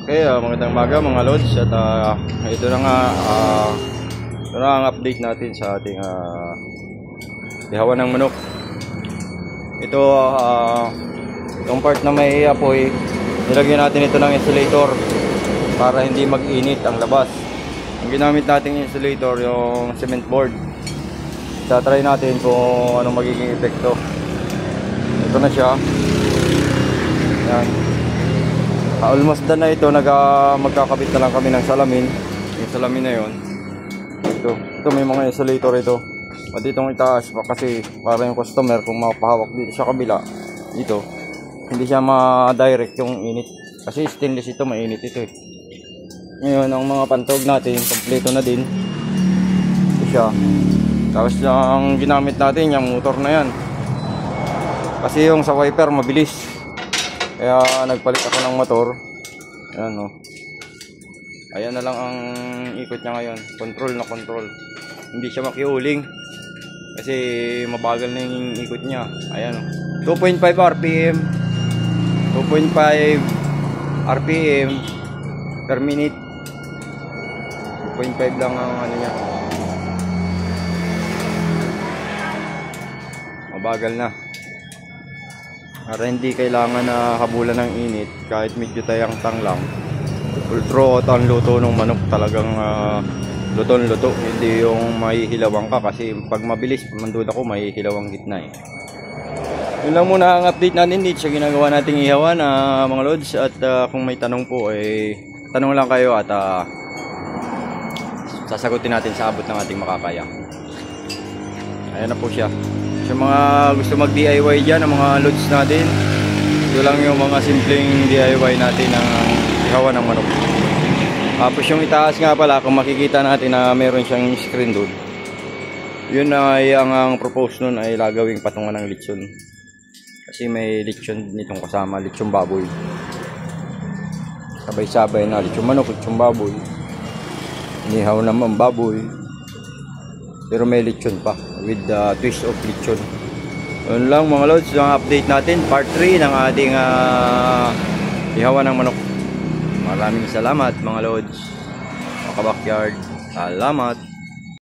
Okay, magandang umaga mga lods at ito na nga ito na ang update natin sa ating ihawan ng manok. Ito itong part na may apoy, nilagyan natin ito ng insulator para hindi mag-init ang labas. Ang ginamit nating insulator yung cement board. Try natin kung anong magiging epekto. Ito na siya. Yan. Almost done na ito. Magkakabit na lang kami ng salamin. Yung salamin na yun. Ito may mga insulator ito. At itong itaas pa kasi para yung customer kung mapahawak dito sa kabila dito, hindi siya ma-direct yung init. Kasi stainless ito, mainit ito eh. Ngayon ang mga pantog natin kompleto na din. Ito siya. Tapos ang ginamit natin yung motor na yan. Kasi yung sa wiper mabilis. Kaya nagpalit ako ng motor. Ayan o. Ayan na lang ang ikot niya ngayon. Control na control. Hindi siya makiuling. Kasi mabagal na yung ikot niya. Ayan o. 2.5 RPM. 2.5 RPM per minute. 2.5 lang ang ano niya. Mabagal na. Para hindi kailangan na habulan ng init kahit medyo tayang-tang lang. Ultro at ang luto ng manok talagang luto-luto. Hindi yung mahihilawang ka kasi pag mabilis, mandud ako mahihilawang gitna eh. Yun lang muna ang update natin dito sa ginagawa nating ihawan mga lods. At kung may tanong po tanong lang kayo at sasagutin natin sa abot ng ating makakaya. Ayan na po siya. Sa mga gusto mag DIY dyan, ang mga loads natin, ito lang yung mga simpleng DIY natin ng ihawan ng manok. Tapos yung itaas nga pala, kung makikita natin na meron siyang screen doon, yun ay ang propose nun ay lagawing patungan ng lechon. Kasi may lechon nitong kasama, lechon baboy. Sabay-sabay na lechon manok, lechon baboy. Inihaw naman baboy. Pero may lechon pa with the twist of lechon. Yun lang mga lods, yung update natin part 3 ng ating ihawan ng manok. Maraming salamat mga lods, mga kabakyard. Salamat.